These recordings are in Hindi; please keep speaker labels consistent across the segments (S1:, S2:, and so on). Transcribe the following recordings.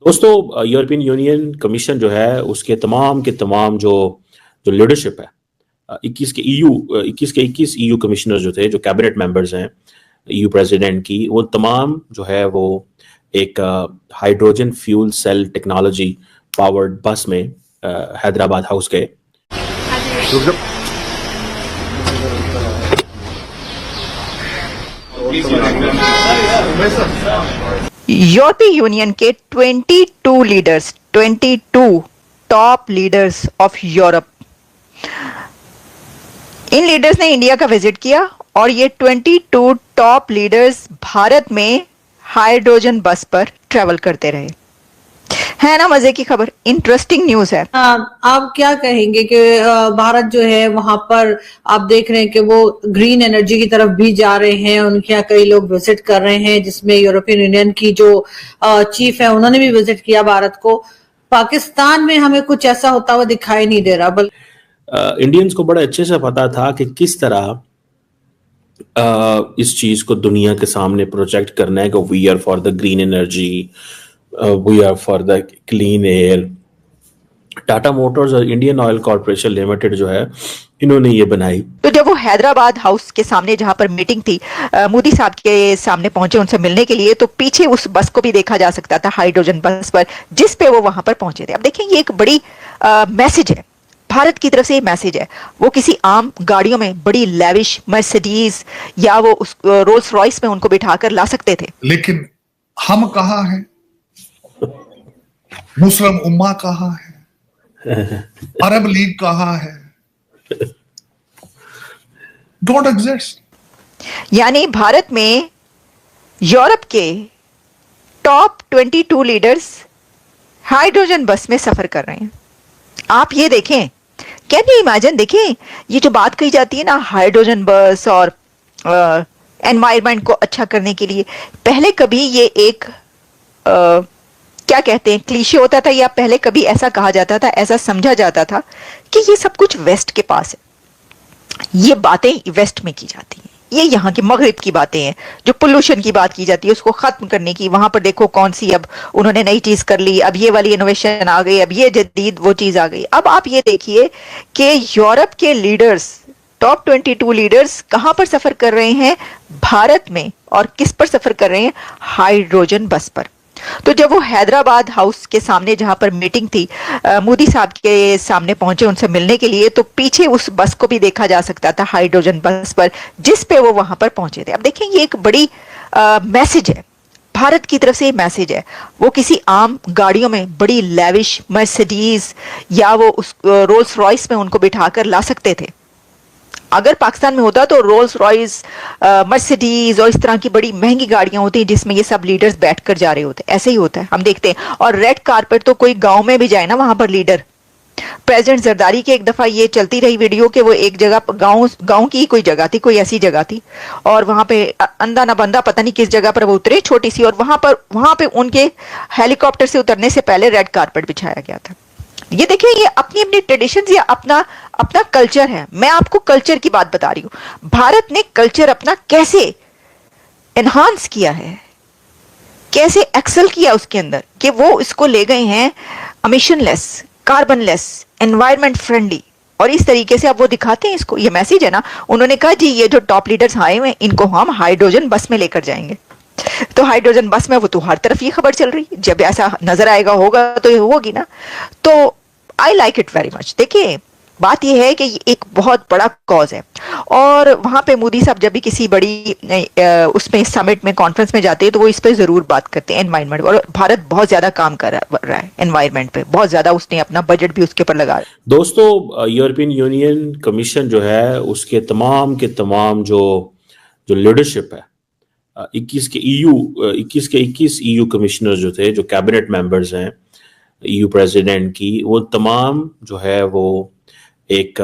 S1: दोस्तों, यूरोपियन यूनियन कमीशन जो है उसके तमाम के तमाम जो जो लीडरशिप है, 21 ईयू कमिश्नर जो थे, जो कैबिनेट मेंबर्स हैं ईयू प्रेसिडेंट की, वो तमाम जो है वो एक hydrogen fuel cell technology powered bus में हैदराबाद हाउस गए।
S2: यूरोपीय यूनियन के 22 टॉप लीडर्स ऑफ यूरोप, इन लीडर्स ने इंडिया का विजिट किया और ये 22 टॉप लीडर्स भारत में हाइड्रोजन बस पर ट्रेवल करते रहे। है ना मजे की खबर, इंटरेस्टिंग न्यूज है।
S3: आप क्या कहेंगे कि भारत जो है वहां पर आप देख रहे हैं कि वो ग्रीन एनर्जी की तरफ भी जा रहे हैं, उनके यहाँ कई लोग विजिट कर रहे हैं, जिसमें यूरोपियन यूनियन की जो चीफ है उन्होंने भी विजिट किया भारत को। पाकिस्तान में हमें कुछ ऐसा होता हुआ दिखाई नहीं दे रहा। बल्कि
S1: इंडियंस को बड़ा अच्छे से पता था कि किस तरह इस चीज को दुनिया के सामने प्रोजेक्ट करना है कि we are for the green energy, we are for the clean air. Tata motors और इंडियन ऑयल कॉर्पोरेशन लिमिटेड जो है, इन्होंने ये बनाई।
S2: तो जब वो हैदराबाद हाउस के सामने जहां पर मीटिंग थी, मोदी साहब के सामने पहुंचे उनसे मिलने के लिए, तो पीछे उस बस को भी देखा जा सकता था, हाइड्रोजन बस पर, जिस पे वो वहां पर पहुंचे थे। अब देखें, ये एक बड़ी मैसेज है, भारत की तरफ से ये मैसेज है। वो किसी आम गाड़ियों में, बड़ी लेविश मर्सिडीज या वो उस रोल्स रॉयस में उनको बिठाकर ला सकते थे,
S4: लेकिन हम कहाँ हैं? मुस्लिम उम्मा कहाँ है? अरब लीग कहाँ है? Don't exist.
S2: यानी भारत में यूरोप के टॉप 22 लीडर्स हाइड्रोजन बस में सफर कर रहे हैं। आप ये देखें, कैन यू इमेजिन? देखें, ये जो बात कही जाती है ना, हाइड्रोजन बस और एनवायरनमेंट को अच्छा करने के लिए, पहले कभी ये एक क्या कहते हैं, क्लीशे होता था, या पहले कभी ऐसा कहा जाता था, ऐसा समझा जाता था कि ये सब कुछ वेस्ट के पास है, ये बातें वेस्ट में की जाती हैं, ये यहाँ की मगरिब की बातें हैं। जो पोल्यूशन की बात की जाती है उसको खत्म करने की, वहां पर देखो कौन सी अब उन्होंने नई चीज कर ली, अब ये वाली इनोवेशन आ गई, अब ये जदीद वो चीज आ गई। अब आप ये देखिए कि यूरोप के लीडर्स, टॉप 22 लीडर्स कहां पर सफर कर रहे हैं? भारत में। और किस पर सफर कर रहे हैं? हाइड्रोजन बस पर। तो जब वो हैदराबाद हाउस के सामने जहां पर मीटिंग थी, मोदी साहब के सामने पहुंचे उनसे मिलने के लिए, तो पीछे उस बस को भी देखा जा सकता था, हाइड्रोजन बस पर, जिस पे वो वहां पर पहुंचे थे। अब देखें, ये एक बड़ी मैसेज है, भारत की तरफ से मैसेज है। वो किसी आम गाड़ियों में, बड़ी लेविश मर्सिडीज या वो उस रोल्स रॉयस में उनको बिठाकर ला सकते थे। अगर पाकिस्तान में होता तो रोल्स रॉयस, मर्सिडीज और इस तरह की बड़ी महंगी गाड़ियां होती जिसमें ये सब लीडर्स बैठकर जा रहे होते। ऐसे ही होता है, हम देखते हैं। और रेड कारपेट तो कोई गांव में भी जाए ना, वहां पर लीडर, प्रेसिडेंट जरदारी की एक दफा ये चलती रही वीडियो कि वो एक जगह, गांव की कोई जगह थी, कोई ऐसी जगह थी, और वहां पे अंधा ना बंदा पता नहीं किस जगह पर वो उतरे, छोटी सी, और वहां पे उनके हेलीकॉप्टर से उतरने से पहले रेड कारपेट बिछाया गया था। ये देखिए, ये अपनी अपनी ट्रेडिशंस या अपना अपना कल्चर है। मैं आपको कल्चर की बात बता रही हूं। भारत ने कल्चर अपना कैसे एनहांस किया है, कैसे एक्सेल किया उसके अंदर, कि वो इसको ले गए हैं एमिशनलेस, कार्बनलेस, एनवायरमेंट फ्रेंडली, और इस तरीके से अब वो दिखाते हैं इसको। ये मैसेज है ना, उन्होंने कहा जी ये जो टॉप लीडर्स आए हुए हैं इनको हम हाइड्रोजन बस में लेकर जाएंगे। तो हाइड्रोजन बस में, वो तो हर तरफ ये खबर चल रही है, जब ऐसा नजर आएगा होगा तो ये होगी ना। तो I like it very much. देखिए, बात यह है कि ये एक बहुत बड़ा कॉज है, और वहां पे मोदी साहब जब भी किसी बड़ी उसमें समिट में, कॉन्फ्रेंस में जाते हैं, तो वो इस पे जरूर बात करते हैं एनवायरनमेंट, और भारत बहुत ज्यादा काम कर रहा है एनवायरनमेंट पे, बहुत ज्यादा उसने अपना बजट भी उसके ऊपर लगा।
S1: दोस्तों, यूरोपियन यूनियन कमीशन जो है उसके तमाम के तमाम जो जो लीडरशिप है, 21 ईयू कमिश्नर जो थे, जो कैबिनेट मेंबर्स हैं ईयू प्रेसिडेंट की, वो तमाम जो है वो एक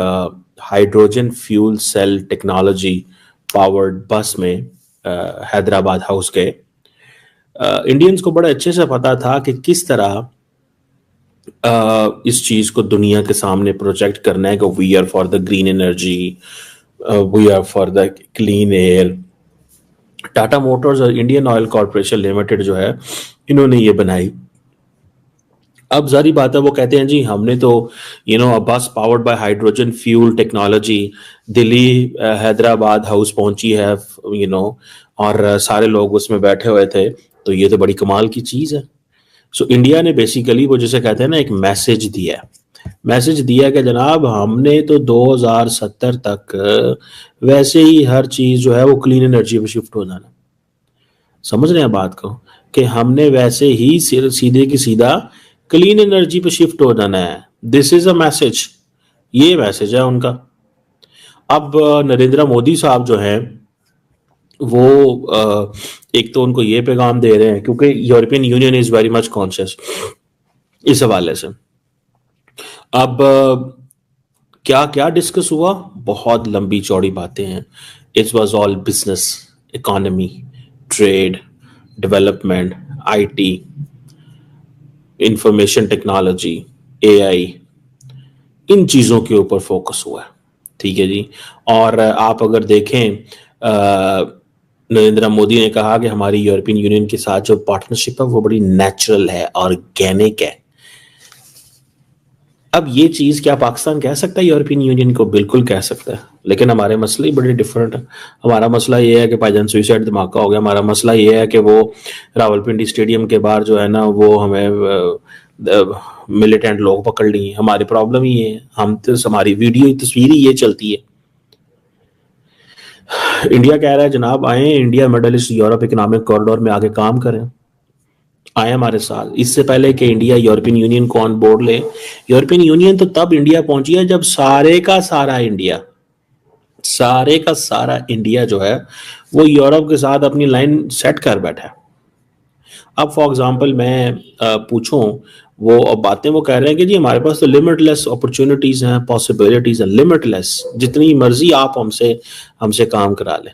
S1: hydrogen fuel cell technology powered bus में हैदराबाद हाउस गए। इंडियंस को बड़ा अच्छे से पता था कि किस तरह इस चीज को दुनिया के सामने प्रोजेक्ट करना है कि we are for the green energy, we are for the clean air. Tata motors और इंडियन ऑयल कॉर्पोरेशन लिमिटेड जो है, इन्होंने ये बनाई। अब सारी बात है, वो कहते हैं जी हमने तो अ बस powered by hydrogen fuel technology Delhi Hyderabad house पहुंची है, और सारे लोग उसमें बैठे हुए थे, तो ये तो बड़ी कमाल की चीज़ है। सो इंडिया ने बेसिकली वो जिसे कहते हैं ना एक मैसेज दिया कि जनाब हमने तो 2070 तक वैसे ही हर चीज़ जो है वो क्लीन एनर्जी पे शिफ्ट हो जाना। समझ रहे हैं बात को, कि हमने वैसे ही सीधे की सीधा क्लीन एनर्जी पे शिफ्ट हो जाना है। दिस इज अ मैसेज, ये मैसेज है उनका। अब नरेंद्र मोदी साहब जो हैं वो एक तो उनको ये पैगाम दे रहे हैं, क्योंकि European union is very much conscious इस हवाले से। अब क्या क्या डिस्कस हुआ, बहुत लंबी चौड़ी बातें हैं। It was all business, economy, trade, development, IT, information technology, AI, इन चीज़ों के ऊपर फोकस हुआ है। ठीक है जी। और आप अगर देखें, नरेंद्र मोदी ने कहा कि हमारी यूरोपियन यूनियन के साथ जो पार्टनरशिप है वो बड़ी नेचुरल है, ऑर्गेनिक है। अब ये चीज़ क्या पाकिस्तान कह सकता है यूरोपियन यूनियन को? बिल्कुल कह सकता है, लेकिन हमारे मसले ही बड़े डिफरेंट है। हमारा मसला ये है कि भाईजान सुइसाइड धमाका हो गया। हमारा मसला ये है कि वो रावलपिंडी स्टेडियम के बाहर जो है ना वो हमें मिलिटेंट लोग पकड़ लिए। हमारी प्रॉब्लम ही है, हम तो हमारी वीडियो तस्वीर ही ये चलती है। इंडिया कह रहा है जनाब आए India middle east Europe economic corridor में आगे काम करें, आए हमारे साथ। इससे पहले कि इंडिया यूरोपियन यूनियन को ऑन बोर्ड ले, यूरोपियन यूनियन तो तब इंडिया पहुंची है जब सारे का सारा इंडिया जो है वो यूरोप के साथ अपनी लाइन सेट कर बैठा है। अब फॉर एग्जांपल मैं पूछूं, वो अब बातें वो कह रहे हैं कि जी हमारे पास तो लिमिटलेस अपॉर्चुनिटीज हैं, पॉसिबिलिटीज हैं, लिमिटलेस, जितनी मर्जी आप हमसे काम करा लें।